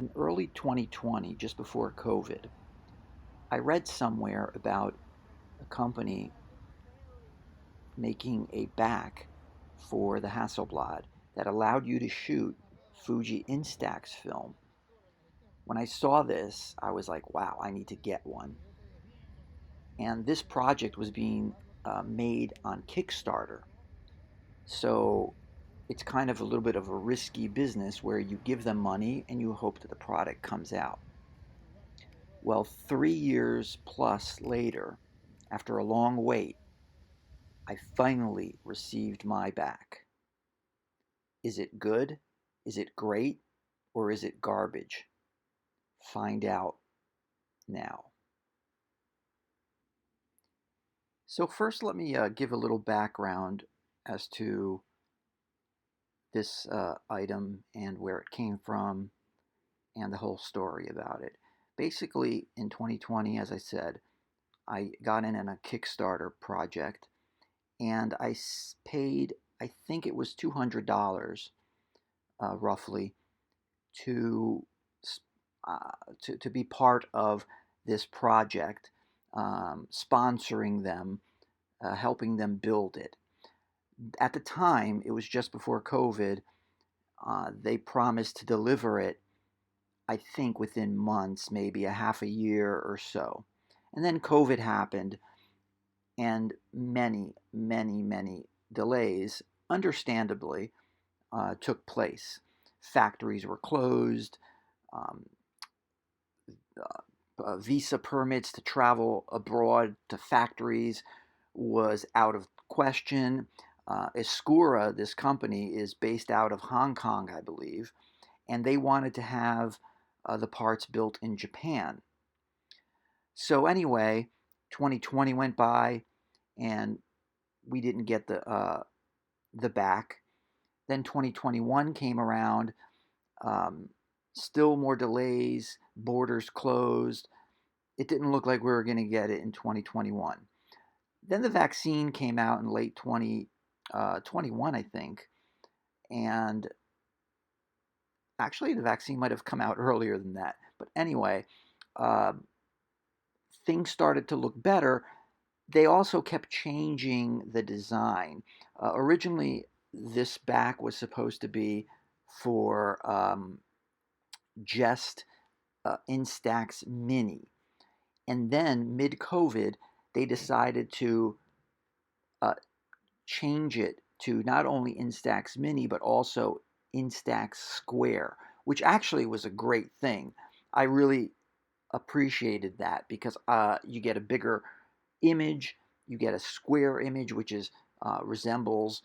In early 2020, just before COVID, I read somewhere about a company making a back for the Hasselblad that allowed you to shoot Fuji Instax film. When I saw this, I was like, wow, I need to get one. And this project was being made on Kickstarter. So it's kind of a little bit of a risky business where you give them money and you hope that the product comes out. Well, 3 years plus later, after a long wait, I finally received my back. Is it good? Is it great? Or is it garbage? Find out now. So, first, let me give a little background as to this item and where it came from and the whole story about it. Basically, in 2020, as I said, I got in a Kickstarter project and I paid, I think it was $200 roughly to, to be part of this project, sponsoring them, helping them build it. At the time, it was just before COVID. They promised to deliver it, I think, within months, maybe a half a year or so. And then COVID happened, and many delays, understandably, took place. Factories were closed. Um, Visa permits to travel abroad to factories was out of question. Escura, this company, is based out of Hong Kong, I believe, and they wanted to have the parts built in Japan. So anyway, 2020 went by, and we didn't get the back. Then 2021 came around. Um, Still more delays, borders closed. It didn't look like we were going to get it in 2021. Then the vaccine came out in late 2021, I think. And actually, the vaccine might have come out earlier than that. But anyway, uh, things started to look better. They also kept changing the design. Originally, this back was supposed to be for just Instax Mini. And then mid COVID, they decided to uh, change it to not only Instax Mini, but also Instax Square, which actually was a great thing. I really appreciated that because you get a bigger image, you get a square image, which is resembles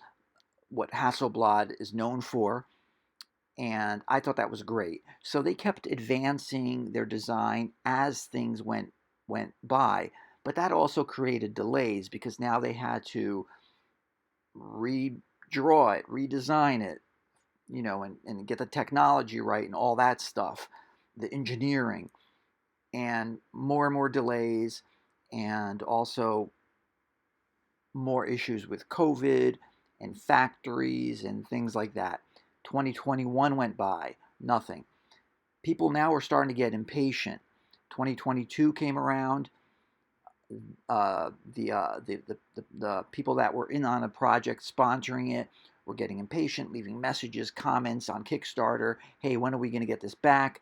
what Hasselblad is known for, and I thought that was great. So they kept advancing their design as things went by, but that also created delays because now they had to redraw it, redesign it, and get the technology right and all that stuff, the engineering, and more delays, and also more issues with COVID and factories and things like that. 2021 went by, nothing. People now are starting to get impatient. 2022 came around. The people that were in on the project sponsoring it were getting impatient, leaving messages, comments on Kickstarter. Hey, when are we going to get this back?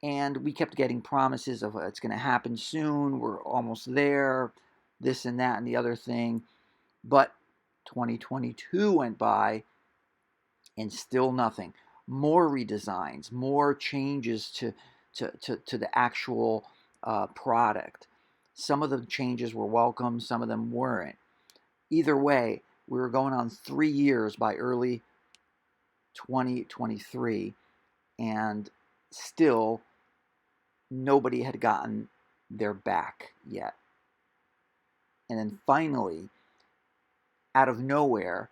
And we kept getting promises of it's going to happen soon. We're almost there. This and that and the other thing. But 2022 went by and still nothing. More redesigns, more changes to the actual product. Some of the changes were welcome, some of them weren't. Either way, we were going on 3 years by early 2023, and still nobody had gotten their back yet. And then finally, out of nowhere,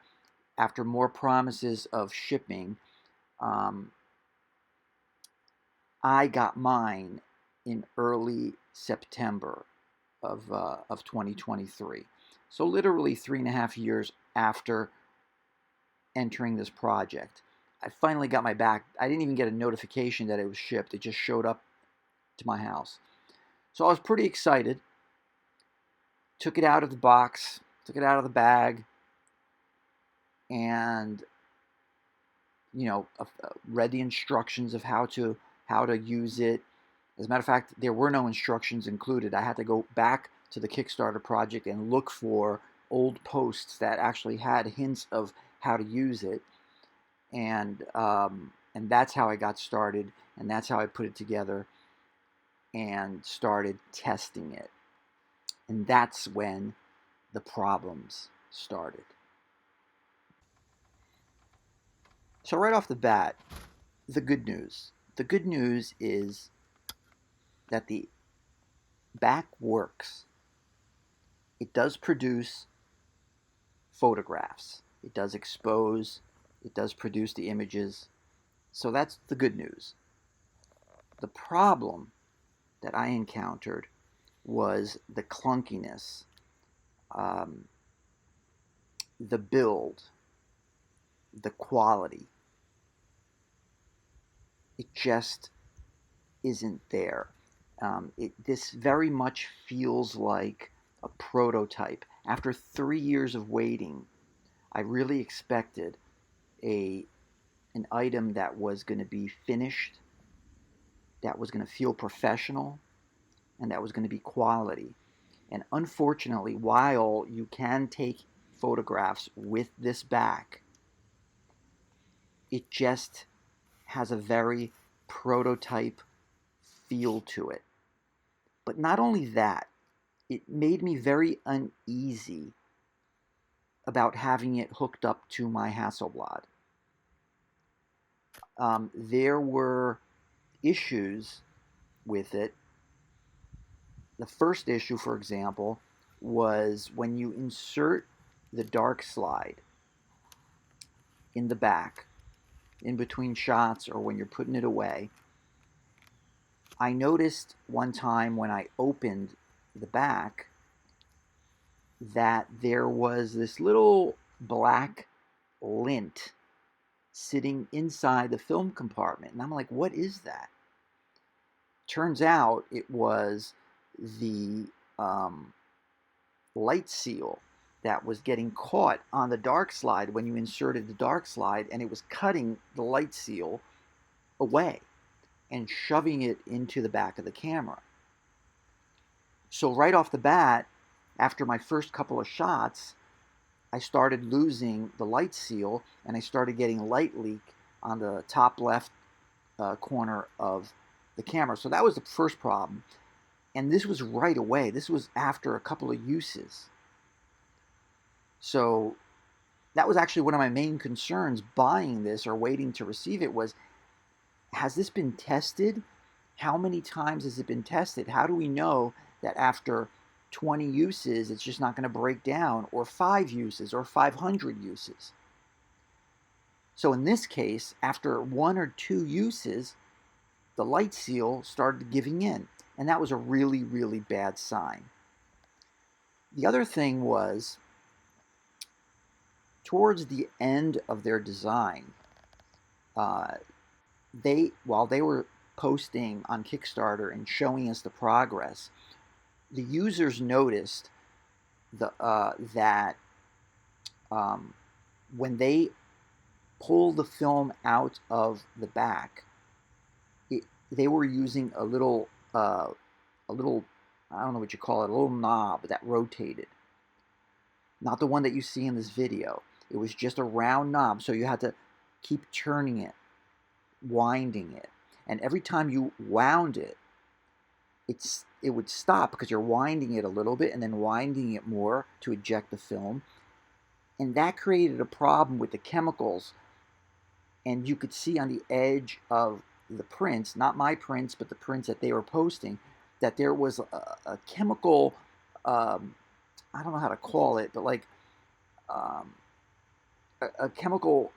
after more promises of shipping, um, I got mine in early September of 2023. So literally 3.5 years after entering this project, I finally got my back. I didn't even get a notification that it was shipped. It just showed up to my house. So I was pretty excited. Took it out of the box, took it out of the bag, and read the instructions of how to use it. As a matter of fact, there were no instructions included. I had to go back to the Kickstarter project and look for old posts that actually had hints of how to use it, and that's how I got started, and that's how I put it together and started testing it. And that's when the problems started. So right off the bat, the good news. The good news is that the back works. It does produce photographs. It does expose. It does produce the images. So that's the good news. The problem that I encountered was the clunkiness, the build, the quality. It just isn't there. This very much feels like a prototype. After 3 years of waiting, I really expected an item that was going to be finished, that was going to feel professional, and that was going to be quality. And unfortunately, while you can take photographs with this back, it just has a very prototype feel to it. But not only that, it made me very uneasy about having it hooked up to my Hasselblad. There were issues with it. The first issue, for example, was when you insert the dark slide in the back, in between shots or when you're putting it away. I noticed one time when I opened the back that there was this little black lint sitting inside the film compartment. And I'm like, what is that? Turns out it was the light seal that was getting caught on the dark slide when you inserted the dark slide, and it was cutting the light seal away and shoving it into the back of the camera. So right off the bat, after my first couple of shots, I started losing the light seal, and I started getting light leak on the top left corner of the camera. So that was the first problem. And this was right away. This was after a couple of uses. So that was actually one of my main concerns buying this or waiting to receive it was, has this been tested? How many times has it been tested? How do we know that after 20 uses it's just not going to break down, or 5 uses, or 500 uses? So in this case, after 1 or 2 uses, the light seal started giving in, and that was a really, really bad sign. The other thing was, towards the end of their design, while they were posting on Kickstarter and showing us the progress, the users noticed that when they pulled the film out of the back, they were using a little, I don't know what you call it, a little knob that rotated. Not the one that you see in this video. It was just a round knob, so you had to keep turning it, winding it. And every time you wound it, it would stop because you're winding it a little bit and then winding it more to eject the film. And that created a problem with the chemicals. And you could see on the edge of the prints, not my prints, but the prints that they were posting, that there was a chemical, I don't know how to call it, but like a chemical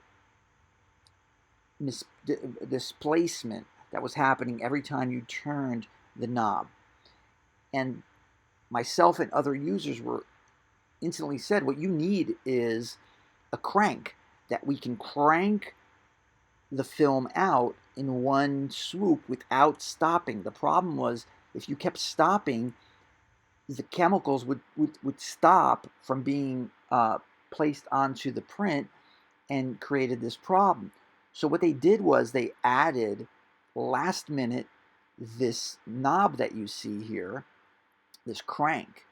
displacement that was happening every time you turned the knob. And myself and other users were instantly said, what you need is a crank that we can crank the film out in one swoop without stopping. The problem was if you kept stopping, the chemicals would stop from being placed onto the print and created this problem. So what they did was they added last minute this knob that you see here, this crank.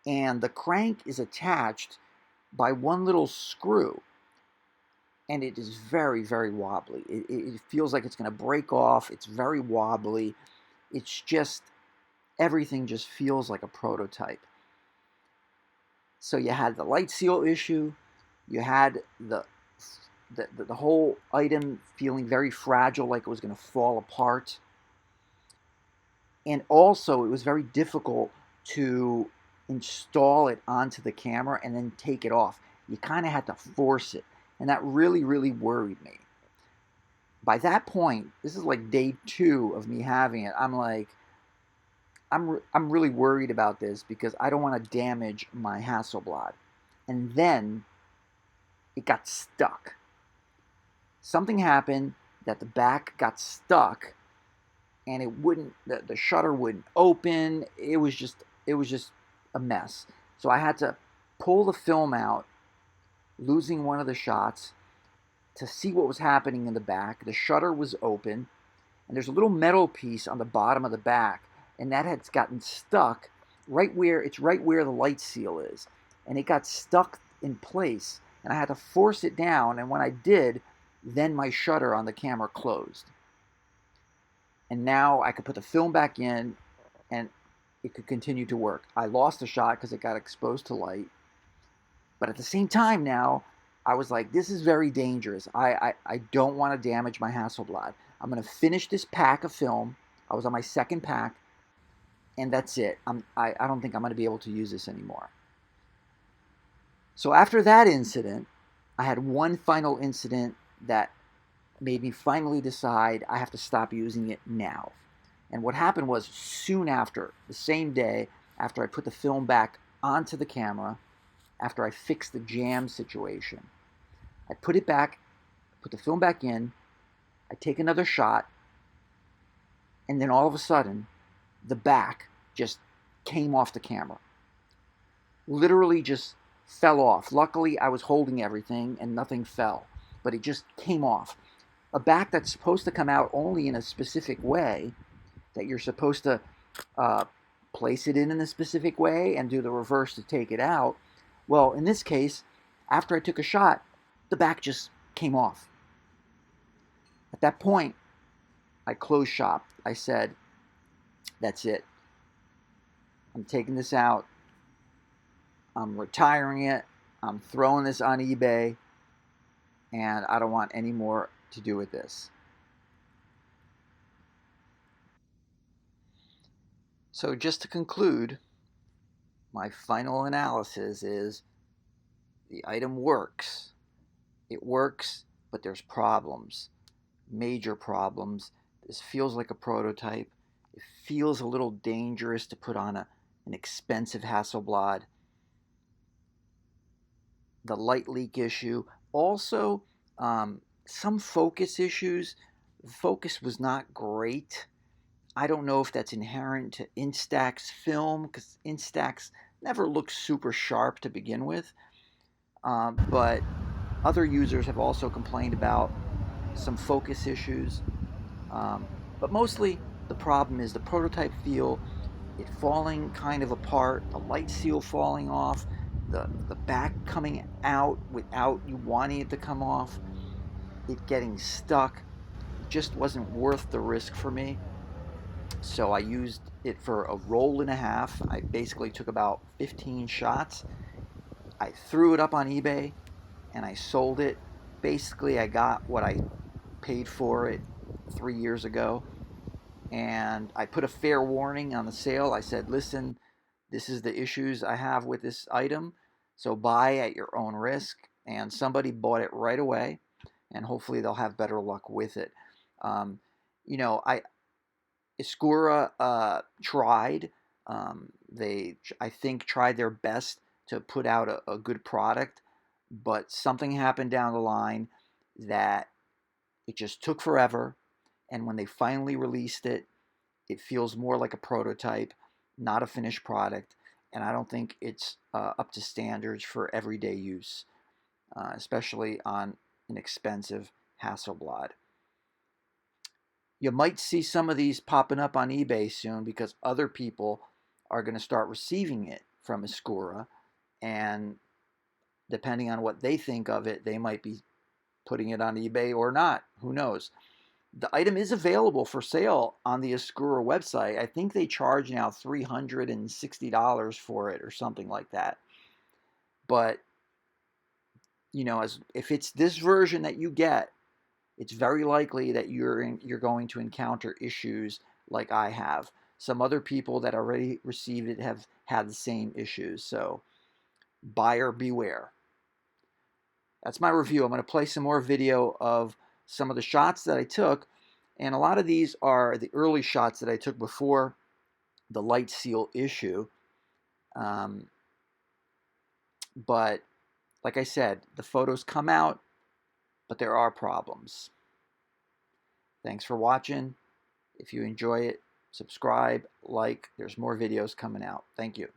And the crank is attached by one little screw. And it is very, very wobbly. It feels like it's going to break off. It's very wobbly. It's just, everything just feels like a prototype. So you had the light seal issue. You had the whole item feeling very fragile, like it was going to fall apart. And also, it was very difficult to install it onto the camera and then take it off. You kind of had to force it. And that really, really worried me. By that point, this is like day 2 of me having it. I'm like, I'm really worried about this because I don't want to damage my Hasselblad. And then it got stuck. Something happened that the back got stuck, and it wouldn't. The shutter wouldn't open. It was just a mess. So I had to pull the film out, losing one of the shots, to see what was happening in the back. The shutter was open, and there's a little metal piece on the bottom of the back, and that had gotten stuck right where the light seal is, and it got stuck in place, and I had to force it down, and when I did, then my shutter on the camera closed. And now I could put the film back in, and it could continue to work. I lost the shot because it got exposed to light, but at the same time now, I was like, this is very dangerous. I don't want to damage my Hasselblad. I'm going to finish this pack of film. I was on my second pack, and that's it. I don't think I'm going to be able to use this anymore. So after that incident, I had one final incident that made me finally decide I have to stop using it now. And what happened was, soon after, the same day, after I put the film back onto the camera, after I fixed the jam situation, I put it back, put the film back in, I take another shot, and then all of a sudden, the back just came off the camera. Literally just fell off. Luckily, I was holding everything and nothing fell, but it just came off. A back that's supposed to come out only in a specific way, that you're supposed to place it in a specific way and do the reverse to take it out. Well, in this case, after I took a shot, the back just came off. At that point, I closed shop. I said, that's it. I'm taking this out. I'm retiring it. I'm throwing this on eBay. And I don't want any more to do with this. So just to conclude, my final analysis is the item works. It works, but there's problems. Major problems. This feels like a prototype. It feels a little dangerous to put on an expensive Hasselblad. The light leak issue. Also, some focus issues. The focus was not great. I don't know if that's inherent to Instax film, because Instax never looks super sharp to begin with. But other users have also complained about some focus issues. But mostly the problem is the prototype feel, it falling kind of apart, the light seal falling off, the back coming out without you wanting it to come off, it getting stuck. It just wasn't worth the risk for me. So I used it for a roll and a half. I basically took about 15 shots. I threw it up on eBay and I sold it. Basically, I got what I paid for it 3 years ago. And I put a fair warning on the sale. I said, listen, this is the issues I have with this item, so buy at your own risk. And somebody bought it right away, and hopefully they'll have better luck with it. Escura tried. They, I think, tried their best to put out a good product, but something happened down the line that It just took forever, and when they finally released it, it feels more like a prototype, not a finished product, and I don't think it's up to standards for everyday use, especially on an expensive Hasselblad. You might see some of these popping up on eBay soon because other people are going to start receiving it from Escura, and depending on what they think of it, they might be putting it on eBay or not. Who knows? The item is available for sale on the Escura website. I think they charge now $360 for it or something like that. But, if it's this version that you get, it's very likely that you're going to encounter issues like I have. Some other people that already received it have had the same issues. So buyer beware. That's my review. I'm going to play some more video of some of the shots that I took. And a lot of these are the early shots that I took before the light seal issue. But like I said, the photos come out, but there are problems. Thanks for watching. If you enjoy it, subscribe, like. There's more videos coming out. Thank you.